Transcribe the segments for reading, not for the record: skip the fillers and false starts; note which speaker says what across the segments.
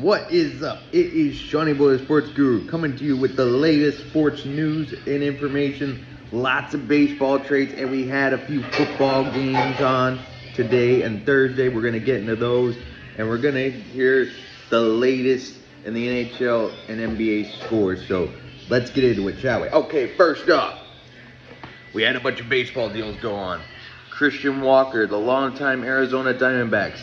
Speaker 1: What is up? It is Shawnee Boy, the Sports Guru, coming to you with the latest sports news and information. Lots of baseball trades, and we had a few football games on today and Thursday. We're going to get into those, and we're going to hear the latest in the NHL and NBA scores. So let's get into it, shall we? Okay, first off, we had a bunch of baseball deals go on. Christian Walker, the longtime Arizona Diamondbacks,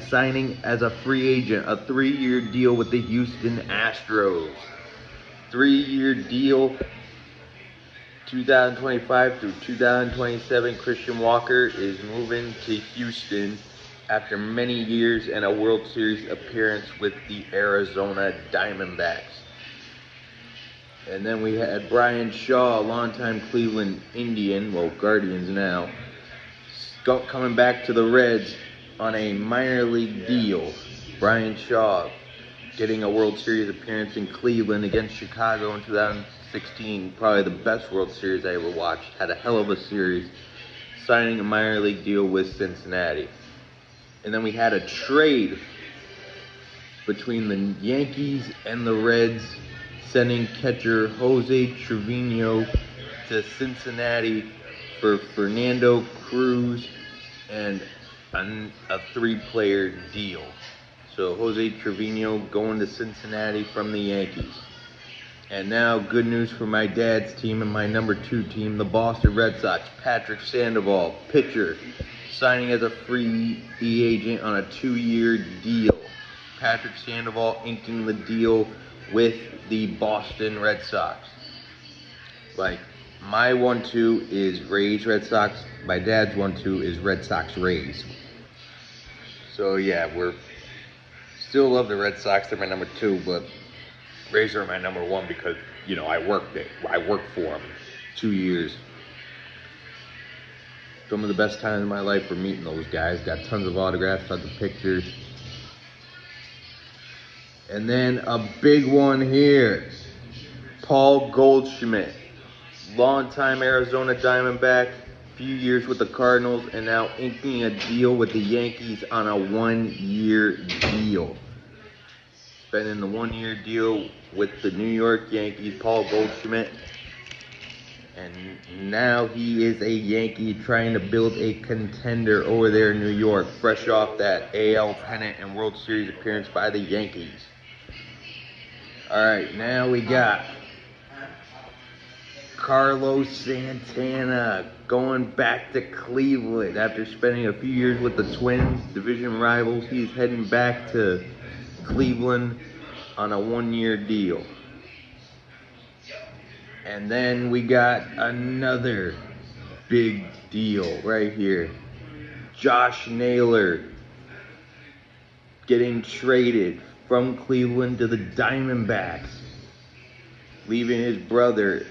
Speaker 1: signing as a free agent, a 3-year deal with the Houston Astros. 3-year deal, 2025 through 2027. Christian Walker is moving to Houston after many years and a World Series appearance with the Arizona Diamondbacks. And then we had Bryan Shaw, a longtime Cleveland Indian, well, Guardians now, coming back to the Reds on a minor league deal. Bryan Shaw getting a World Series appearance in Cleveland against Chicago in 2016. Probably the best World Series I ever watched. Had a hell of a series. Signing a minor league deal with Cincinnati. And then we had a trade between the Yankees and the Reds, sending catcher Jose Trevino to Cincinnati for Fernando Cruz and a 3-player deal. So Jose Trevino going to Cincinnati from the Yankees. And now good news for my dad's team and my number 2 team, the Boston Red Sox. Patrick Sandoval, pitcher, signing as a free agent on a 2-year deal. Patrick Sandoval inking the deal with the Boston Red Sox. Like, my 1-2 is Rays Red Sox. My dad's 1-2 is Red Sox Rays. So yeah, we're still love the Red Sox. They're my number 2, but Rays are my number 1 because, you know, I worked for them 2 years. Some of the best times of my life were meeting those guys. Got tons of autographs, tons of pictures. And then a big one here. Paul Goldschmidt, longtime Arizona Diamondback, few years with the Cardinals, and now inking a deal with the Yankees on a 1-year deal. Been in the 1-year deal with the New York Yankees, Paul Goldschmidt. And now he is a Yankee trying to build a contender over there in New York, fresh off that AL pennant and World Series appearance by the Yankees. Alright, now we got Carlos Santana going back to Cleveland after spending a few years with the Twins, division rivals. He's heading back to Cleveland on a 1-year deal. And then we got another big deal right here. Josh Naylor getting traded from Cleveland to the Diamondbacks, leaving his brother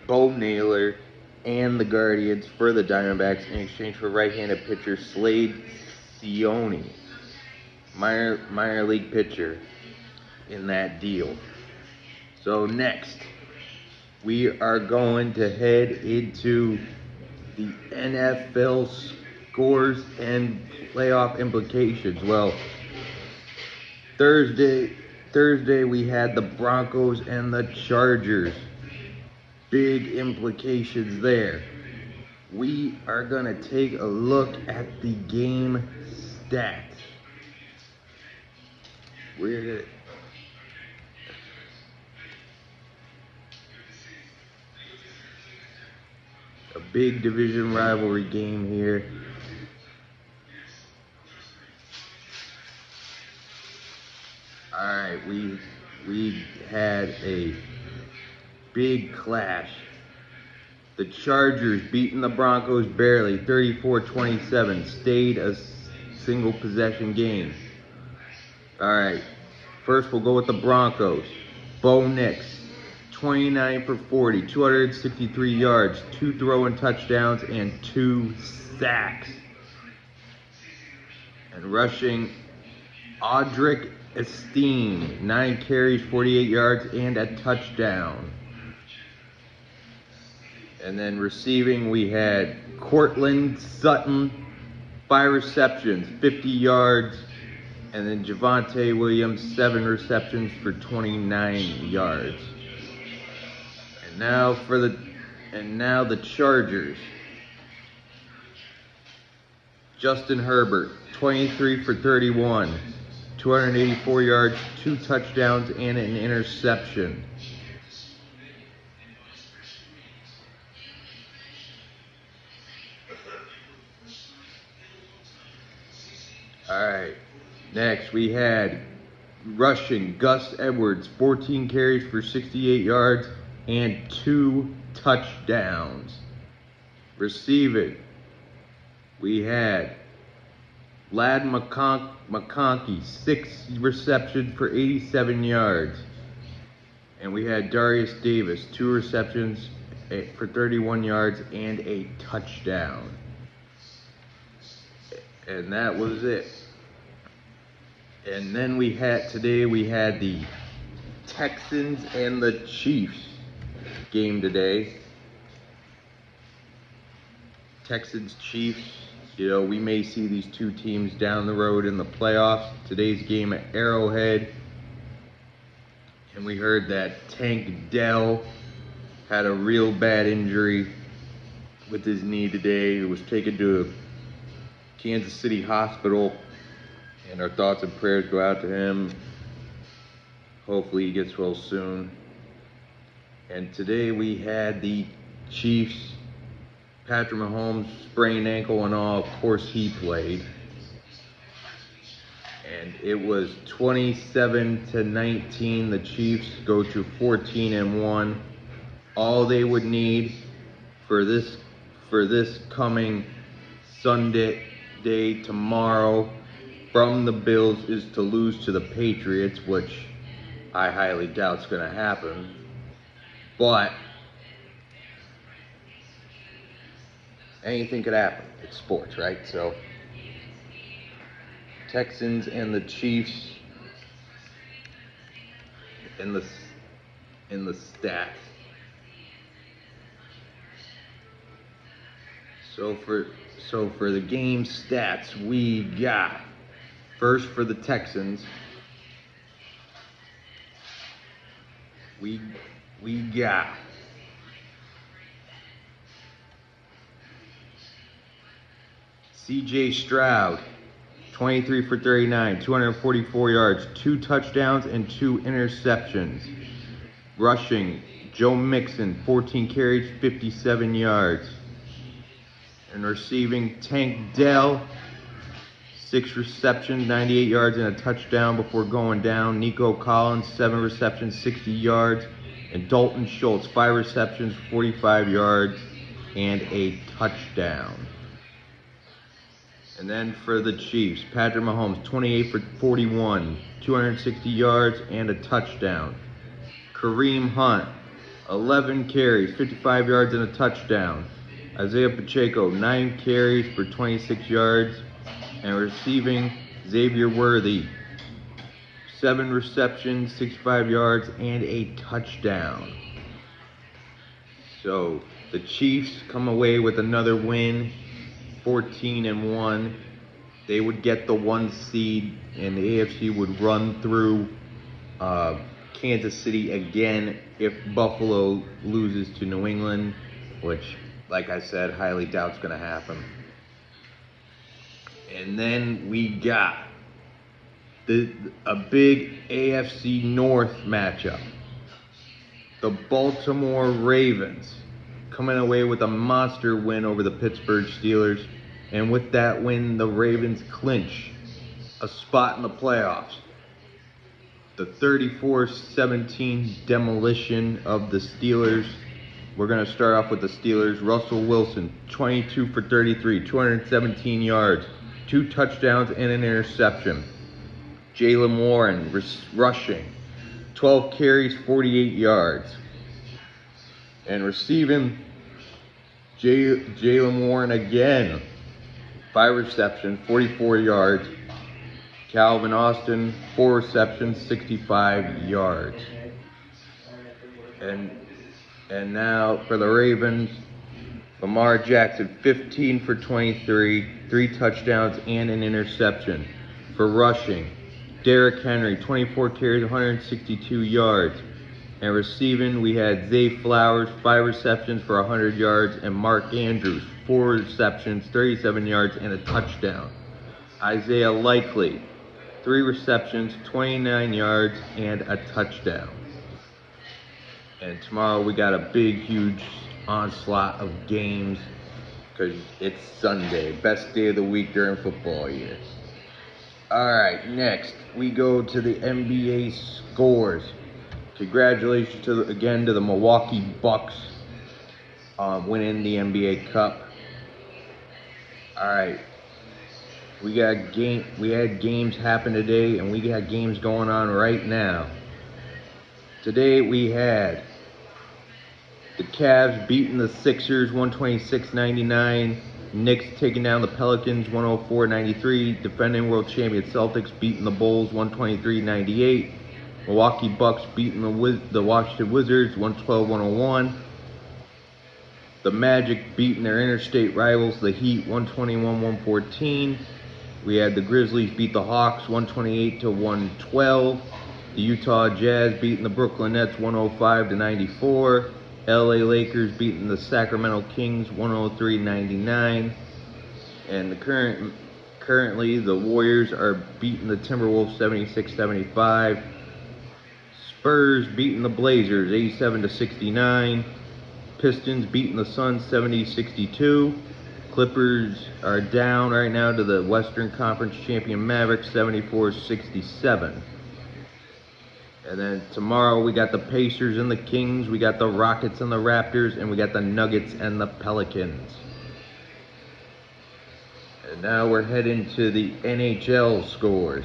Speaker 1: Bo Naylor and the Guardians for the Diamondbacks in exchange for right-handed pitcher Slade Ceone, minor league pitcher, in that deal. So next, we are going to head into the NFL scores and playoff implications. Well, Thursday we had the Broncos and the Chargers. Big implications there. We are going to take a look at the game stats. We're going to... a big division rivalry game here. Alright, we had a big clash. The Chargers beating the Broncos barely, 34-27. Stayed a single possession game. Alright, first we'll go with the Broncos. Bo Nix, 29 for 40, 263 yards, 2 throwing touchdowns, and 2 sacks. And rushing, Audric Esteem, 9 carries, 48 yards, and a touchdown. And then receiving, we had Cortland Sutton, 5 receptions, 50 yards, And then Javonte Williams, 7 receptions for 29 yards. And now the Chargers. Justin Herbert, 23 for 31, 284 yards, 2 touchdowns, and an interception. All right. Next, we had rushing Gus Edwards, 14 carries for 68 yards and 2 touchdowns. Receiving, we had Ladd McConkey, 6 receptions for 87 yards. And we had Darius Davis, 2 receptions for 31 yards and a touchdown. And that was it. And then today we had the Texans and the Chiefs game today. Texans, Chiefs, we may see these two teams down the road in the playoffs. Today's game at Arrowhead. And we heard that Tank Dell had a real bad injury with his knee today. He was taken to a Kansas City hospital. And our thoughts and prayers go out to him. Hopefully he gets well soon. And today we had the Chiefs. Patrick Mahomes sprained ankle and all. Of course he played. And it was 27-19. The Chiefs go to 14-1. All they would need for this coming Sunday tomorrow from the Bills is to lose to the Patriots, which I highly doubt is going to happen. But anything could happen. It's sports, right? So Texans and the Chiefs in the stats. So for the game stats, we got first for the Texans. We got C.J. Stroud, 23 for 39, 244 yards, 2 touchdowns, and 2 interceptions. Rushing, Joe Mixon, 14 carries, 57 yards. And receiving, Tank Dell, 6 receptions, 98 yards, and a touchdown before going down. Nico Collins, 7 receptions, 60 yards. And Dalton Schultz, 5 receptions, 45 yards, and a touchdown. And then for the Chiefs, Patrick Mahomes, 28 for 41, 260 yards, and a touchdown. Kareem Hunt, 11 carries, 55 yards, and a touchdown. Isaiah Pacheco, 9 carries for 26 yards. And receiving, Xavier Worthy, 7 receptions, 65 yards, and a touchdown. So the Chiefs come away with another win, 14-1. They would get the 1 seed, and the AFC would run through Kansas City again if Buffalo loses to New England, which, like I said, highly doubt it's going to happen. And then we got a big AFC North matchup. The Baltimore Ravens coming away with a monster win over the Pittsburgh Steelers. And with that win, the Ravens clinch a spot in the playoffs. The 34-17 demolition of the Steelers. We're going to start off with the Steelers. Russell Wilson, 22 for 33, 217 yards, 2 touchdowns, and an interception. Jaylen Warren rushing, 12 carries, 48 yards. And receiving, Jaylen Warren again, 5 receptions, 44 yards. Calvin Austin, 4 receptions, 65 yards. And now for the Ravens, Lamar Jackson, 15 for 23, 3 touchdowns, and an interception. For rushing, Derrick Henry, 24 carries, 162 yards. And receiving, we had Zay Flowers, 5 receptions for 100 yards, and Mark Andrews, 4 receptions, 37 yards, and a touchdown. Isaiah Likely, 3 receptions, 29 yards, and a touchdown. And tomorrow we got a big, huge onslaught of games because it's Sunday, best day of the week during football year. Alright, next we go to the NBA scores. Congratulations again to the Milwaukee Bucks winning the NBA Cup. Alright, we had games happen today, and we got games going on right now. Today we had the Cavs beating the Sixers 126-99. Knicks taking down the Pelicans 104-93. Defending world champion Celtics beating the Bulls 123-98. Milwaukee Bucks beating the Washington Wizards 112-101. The Magic beating their interstate rivals, the Heat 121-114. We had the Grizzlies beat the Hawks 128-112. The Utah Jazz beating the Brooklyn Nets 105-94. LA Lakers beating the Sacramento Kings 103-99. And currently the Warriors are beating the Timberwolves 76-75. Spurs beating the Blazers 87-69. Pistons beating the Suns 70-62. Clippers are down right now to the Western Conference champion Mavericks 74-67. And then tomorrow we got the Pacers and the Kings, we got the Rockets and the Raptors, and we got the Nuggets and the Pelicans. And now we're heading to the NHL scores.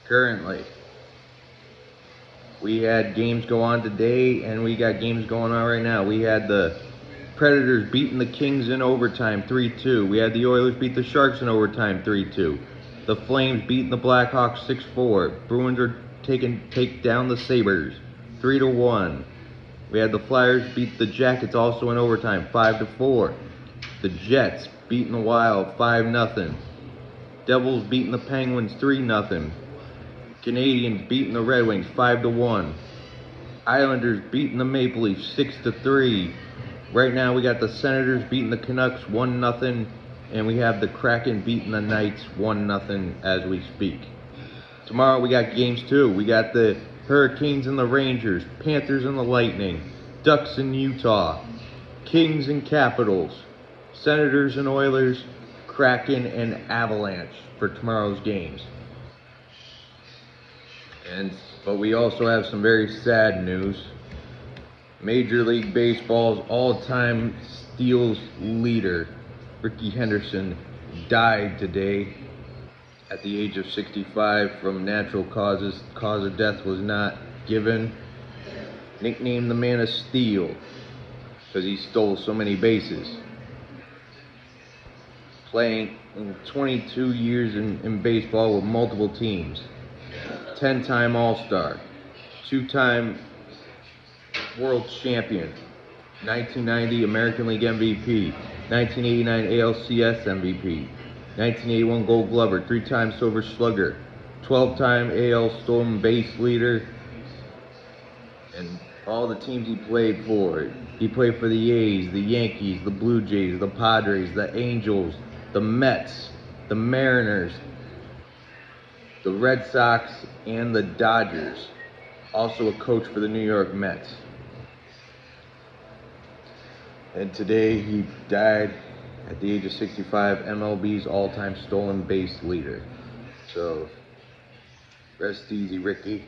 Speaker 1: Currently, we had games go on today, and we got games going on right now. We had the Predators beating the Kings in overtime 3-2. We had the Oilers beat the Sharks in overtime 3-2. The Flames beating the Blackhawks 6-4. Bruins are take down the Sabres 3-1. We had the Flyers beat the Jackets also in overtime 5-4. The Jets beating the Wild 5-0. Devils beating the Penguins 3-0. Canadians beating the Red Wings 5-1. Islanders beating the Maple Leafs 6-3. Right now we got the Senators beating the Canucks 1-0. And we have the Kraken beating the Knights 1-0 as we speak. Tomorrow we got games too. We got the Hurricanes and the Rangers, Panthers and the Lightning, Ducks and Utah, Kings and Capitals, Senators and Oilers, Kraken and Avalanche for tomorrow's games. But we also have some very sad news. Major League Baseball's all-time steals leader, Rickey Henderson, died today at the age of 65 from natural causes. Cause of death was not given. Nicknamed the Man of Steel because he stole so many bases. Playing in 22 years in baseball with multiple teams. 10-time All-Star. 2-time World Champion. 1990 American League MVP. 1989 ALCS MVP, 1981 Gold Glover, 3-time Silver Slugger, 12-time AL stolen base leader, and all the teams he played for. He played for the A's, the Yankees, the Blue Jays, the Padres, the Angels, the Mets, the Mariners, the Red Sox, and the Dodgers. Also a coach for the New York Mets. And today he died at the age of 65, MLB's all-time stolen base leader. So, rest easy, Ricky.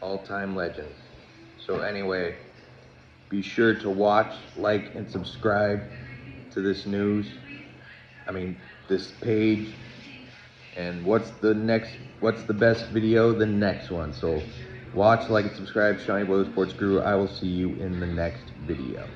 Speaker 1: All-time legend. So anyway, be sure to watch, like, and subscribe to this this page. And what's the best video? The next one. So watch, like, and subscribe. Shiny Boy Sports Guru. I will see you in the next video.